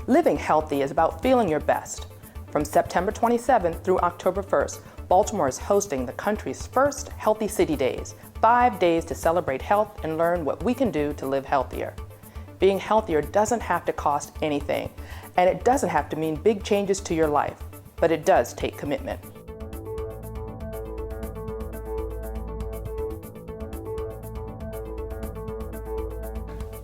Living healthy is about feeling your best. From September 27th through October 1st, Baltimore is hosting the country's first Healthy City Days, 5 days to celebrate health and learn what we can do to live healthier. Being healthier doesn't have to cost anything, and it doesn't have to mean big changes to your life, but it does take commitment.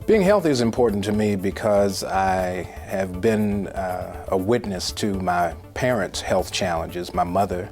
Being healthy is important to me because I have been a witness to my parents' health challenges. My mother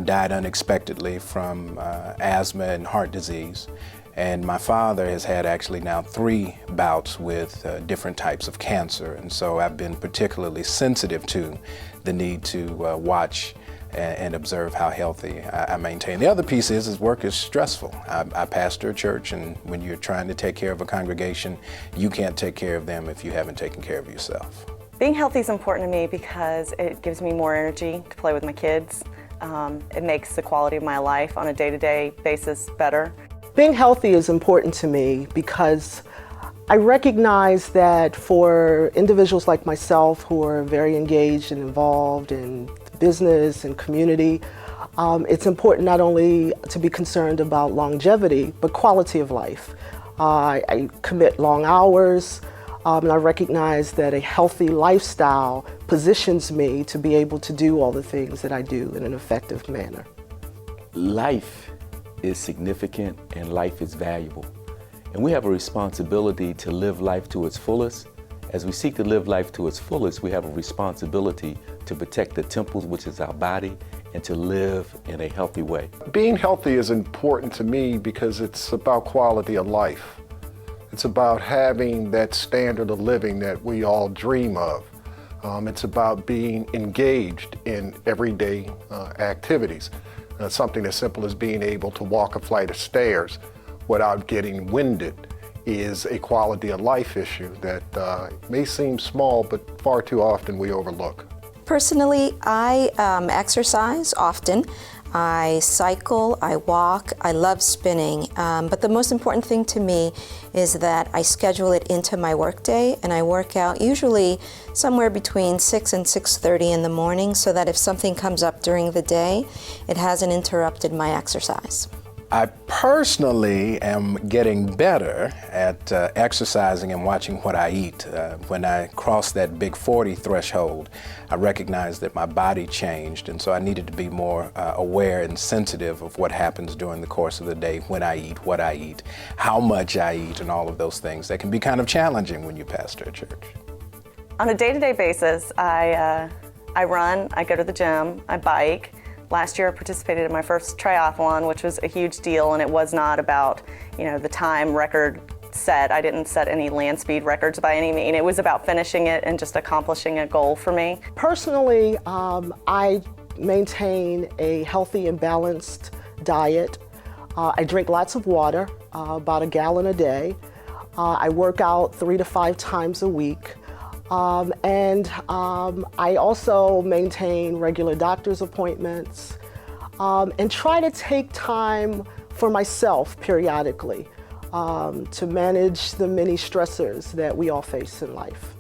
died unexpectedly from asthma and heart disease, and my father has had actually now 3 bouts with different types of cancer, and so I've been particularly sensitive to the need to watch and observe how healthy I maintain. The other piece is work is stressful. I pastor a church, and when you're trying to take care of a congregation, you can't take care of them if you haven't taken care of yourself. Being healthy is important to me because it gives me more energy to play with my kids. It makes the quality of my life on a day-to-day basis better. Being healthy is important to me because I recognize that for individuals like myself who are very engaged and involved in business and community, it's important not only to be concerned about longevity, but quality of life. I commit long hours, and I recognize that a healthy lifestyle positions me to be able to do all the things that I do in an effective manner. Life is significant and life is valuable. And we have a responsibility to live life to its fullest. As we seek to live life to its fullest, we have a responsibility to protect the temples, which is our body, and to live in a healthy way. Being healthy is important to me because it's about quality of life. It's about having that standard of living that we all dream of. It's about being engaged in everyday activities. Something as simple as being able to walk a flight of stairs without getting winded is a quality of life issue that may seem small, but far too often we overlook. Personally, I exercise often. I cycle, I walk, I love spinning, but the most important thing to me is that I schedule it into my workday, and I work out usually somewhere between 6 and 6:30 in the morning so that if something comes up during the day, it hasn't interrupted my exercise. I personally am getting better at exercising and watching what I eat. When I crossed that big 40 threshold, I recognized that my body changed, and so I needed to be more aware and sensitive of what happens during the course of the day, when I eat, what I eat, how much I eat, and all of those things that can be kind of challenging when you pastor a church. On a day-to-day basis, I run, I go to the gym, I bike. Last year I participated in my first triathlon, which was a huge deal, and it was not about, the time record set. I didn't set any land speed records by any means. It was about finishing it and just accomplishing a goal for me. Personally, I maintain a healthy and balanced diet. I drink lots of water, about 1 gallon a day. I work out 3 to 5 times a week. I also maintain regular doctor's appointments and try to take time for myself periodically to manage the many stressors that we all face in life.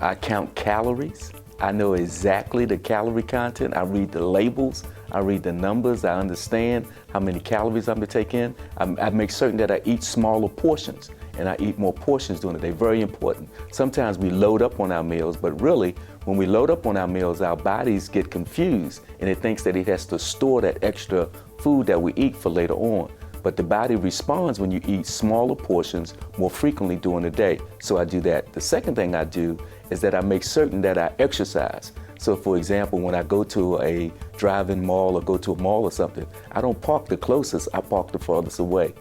I count calories. I know exactly the calorie content. I read the labels. I read the numbers. I understand how many calories I'm to take in. I make certain that I eat smaller portions, and I eat more portions during the day. Very important. Sometimes we load up on our meals, but really, when we load up on our meals, our bodies get confused, and it thinks that it has to store that extra food that we eat for later on. But the body responds when you eat smaller portions more frequently during the day. So I do that. The second thing I do is that I make certain that I exercise. So for example, when I go to a drive-in mall or go to a mall or something, I don't park the closest, I park the farthest away.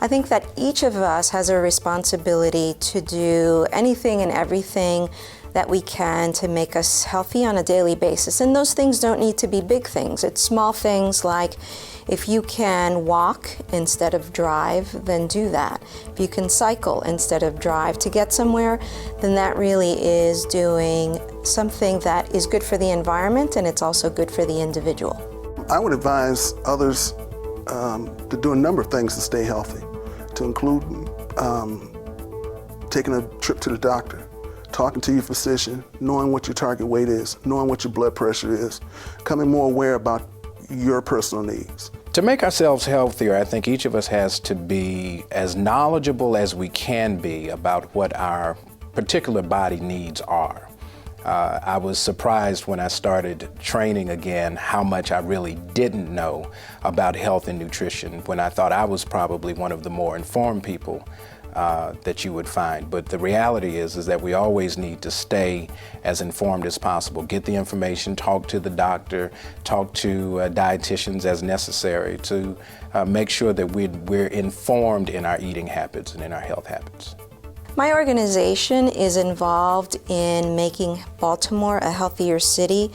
I think that each of us has a responsibility to do anything and everything that we can to make us healthy on a daily basis. And those things don't need to be big things. It's small things like if you can walk instead of drive, then do that. If you can cycle instead of drive to get somewhere, then that really is doing something that is good for the environment, and it's also good for the individual. I would advise others to do a number of things to stay healthy, to include taking a trip to the doctor, talking to your physician, knowing what your target weight is, knowing what your blood pressure is, becoming more aware about your personal needs. To make ourselves healthier, I think each of us has to be as knowledgeable as we can be about what our particular body needs are. I was surprised when I started training again how much I really didn't know about health and nutrition, when I thought I was probably one of the more informed people that you would find. But the reality is that we always need to stay as informed as possible. Get the information, talk to the doctor, talk to dietitians as necessary to make sure that we're informed in our eating habits and in our health habits. My organization is involved in making Baltimore a healthier city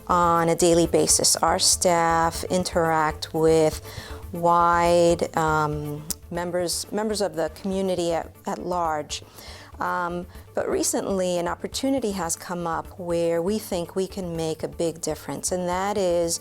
on a daily basis. Our staff interact with wide members of the community at large. But recently an opportunity has come up where we think we can make a big difference, and that is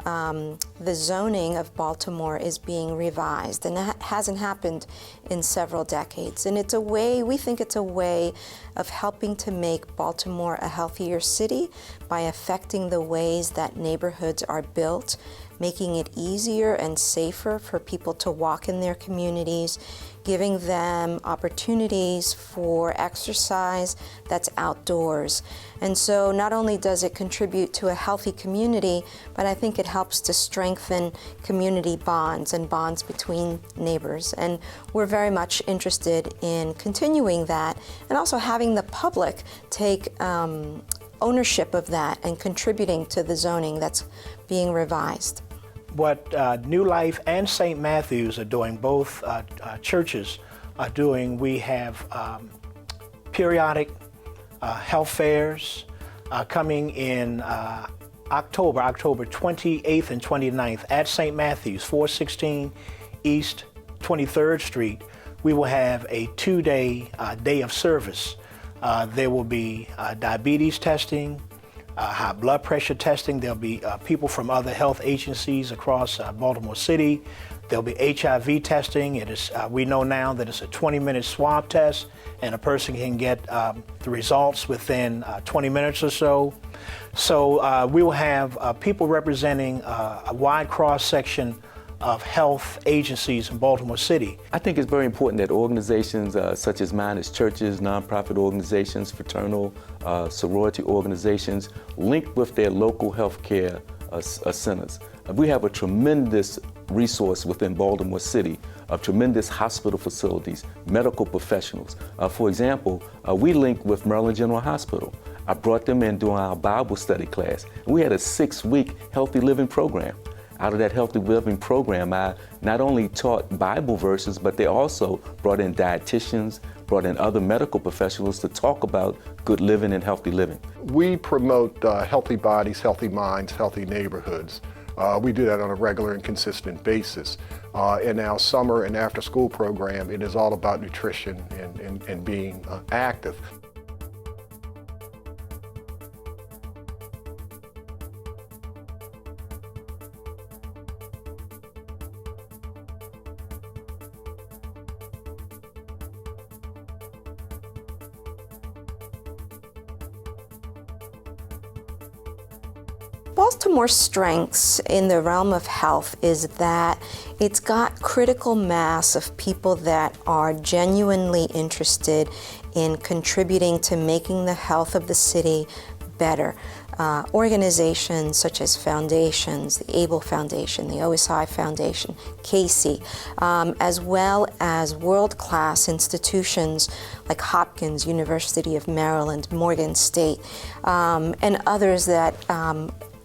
the zoning of Baltimore is being revised, and that hasn't happened in several decades. And it's a way, we think it's a way of helping to make Baltimore a healthier city by affecting the ways that neighborhoods are built, making it easier and safer for people to walk in their communities, giving them opportunities for exercise that's outdoors. And so not only does it contribute to a healthy community, but I think it helps to strengthen community bonds and bonds between neighbors. And we're very much interested in continuing that and also having the public take ownership of that and contributing to the zoning that's being revised. What New Life and St. Matthew's are doing, both churches are doing, we have periodic health fairs coming in October 28th and 29th at St. Matthew's, 416 East 23rd Street. We will have a 2-day day of service. There will be diabetes testing, high blood pressure testing. There'll be people from other health agencies across Baltimore City. There'll be HIV testing. It is, we know now that it's a 20-minute swab test, and a person can get the results within 20 minutes or so. So we will have people representing a wide cross-section of health agencies in Baltimore City. I think it's very important that organizations such as mine, as churches, nonprofit organizations, fraternal, sorority organizations, link with their local healthcare centers. We have a tremendous resource within Baltimore City of tremendous hospital facilities, medical professionals. For example, we link with Maryland General Hospital. I brought them in during our Bible study class. We had a 6-week healthy living program. Out of that healthy living program, I not only taught Bible verses, but they also brought in dietitians, brought in other medical professionals to talk about good living and healthy living. We promote healthy bodies, healthy minds, healthy neighborhoods. We do that on a regular and consistent basis. In our summer and after school program, it is all about nutrition and being active. Baltimore's strengths in the realm of health is that it's got critical mass of people that are genuinely interested in contributing to making the health of the city better. Organizations such as foundations, the ABLE Foundation, the OSI Foundation, Casey, as well as world-class institutions like Hopkins, University of Maryland, Morgan State, and others that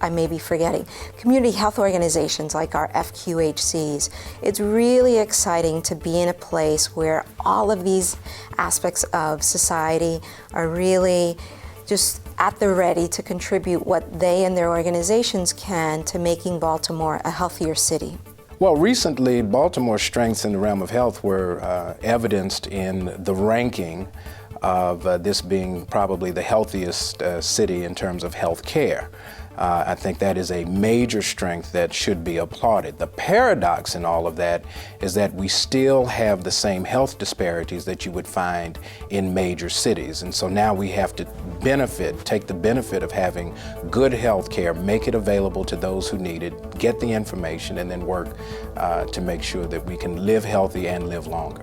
I may be forgetting. Community health organizations like our FQHCs. It's really exciting to be in a place where all of these aspects of society are really just at the ready to contribute what they and their organizations can to making Baltimore a healthier city? Well, recently, Baltimore Strengths in the realm of health were evidenced in the ranking of this being probably the healthiest city in terms of health care. I think that is a major strength that should be applauded. The paradox in all of that is that we still have the same health disparities that you would find in major cities. And so now we have to take the benefit of having good health care, make it available to those who need it, get the information, and then work to make sure that we can live healthy and live longer.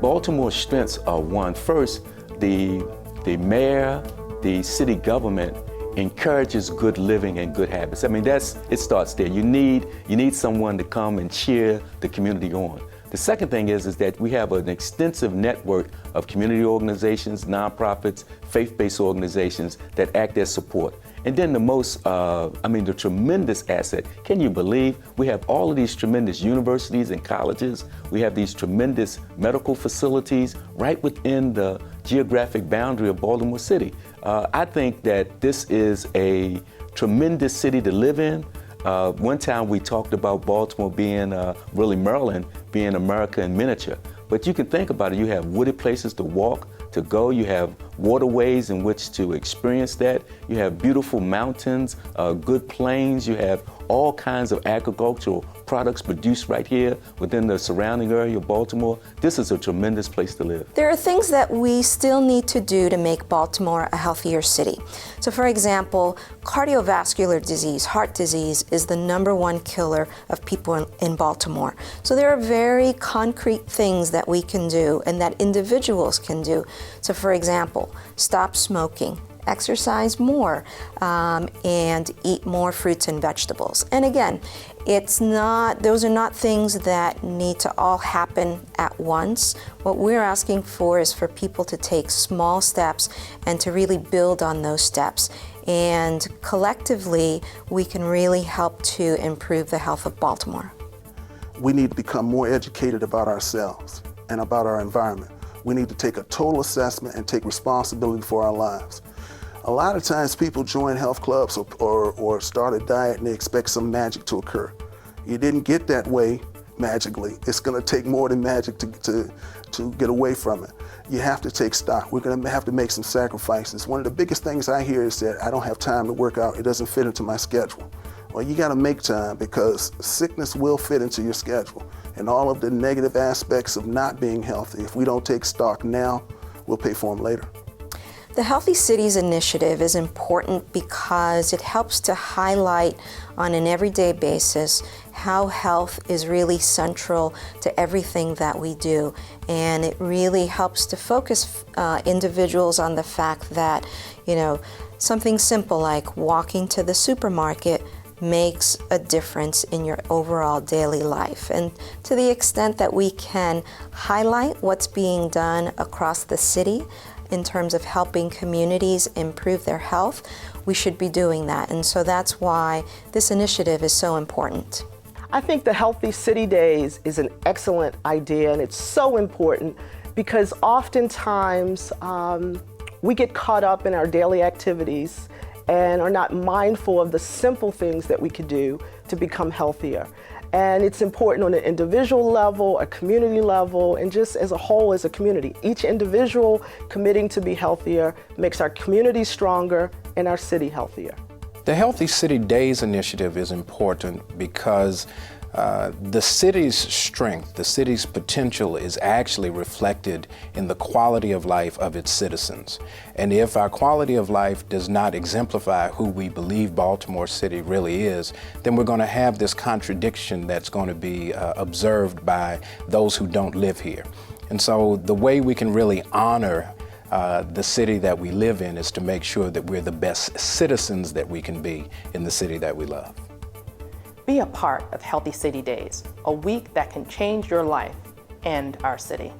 Baltimore's strengths are one. First, the mayor, the city government encourages good living and good habits. I mean, it starts there. You need someone to come and cheer the community on. The second thing is that we have an extensive network of community organizations, nonprofits, faith-based organizations that act as support. And then the tremendous asset. Can you believe we have all of these tremendous universities and colleges? We have these tremendous medical facilities right within the geographic boundary of Baltimore City. I think that this is a tremendous city to live in. One time we talked about Baltimore being, really Maryland, being America in miniature. But you can think about it. You have wooded places to walk, to go. You have waterways in which to experience that. You have beautiful mountains, good plains. You have all kinds of agricultural products produced right here within the surrounding area of Baltimore. This is a tremendous place to live. There are things that we still need to do to make Baltimore a healthier city. So for example, cardiovascular disease, heart disease, is the #1 killer of people in Baltimore. So there are very concrete things that we can do and that individuals can do. So for example, stop smoking, exercise more, and eat more fruits and vegetables. And again, those are not things that need to all happen at once. What we're asking for is for people to take small steps and to really build on those steps. And collectively, we can really help to improve the health of Baltimore. We need to become more educated about ourselves and about our environment. We need to take a total assessment and take responsibility for our lives. A lot of times people join health clubs or start a diet and they expect some magic to occur. You didn't get that way magically. It's going to take more than magic to get away from it. You have to take stock. We're going to have to make some sacrifices. One of the biggest things I hear is that I don't have time to work out. It doesn't fit into my schedule. Well, you got to make time, because sickness will fit into your schedule. And all of the negative aspects of not being healthy, if we don't take stock now, we'll pay for them later. The Healthy Cities Initiative is important because it helps to highlight on an everyday basis how health is really central to everything that we do. And it really helps to focus individuals on the fact that, something simple like walking to the supermarket makes a difference in your overall daily life. And to the extent that we can highlight what's being done across the city in terms of helping communities improve their health, we should be doing that. And so that's why this initiative is so important. I think the Healthy City Days is an excellent idea, and it's so important because oftentimes we get caught up in our daily activities and are not mindful of the simple things that we could do to become healthier. And it's important on an individual level, a community level, and just as a whole as a community. Each individual committing to be healthier makes our community stronger and our city healthier. The Healthy City Days initiative is important because the city's strength, the city's potential is actually reflected in the quality of life of its citizens. And if our quality of life does not exemplify who we believe Baltimore City really is, then we're going to have this contradiction that's going to be observed by those who don't live here. And so the way we can really honor the city that we live in is to make sure that we're the best citizens that we can be in the city that we love. Be a part of Healthy City Days, a week that can change your life and our city.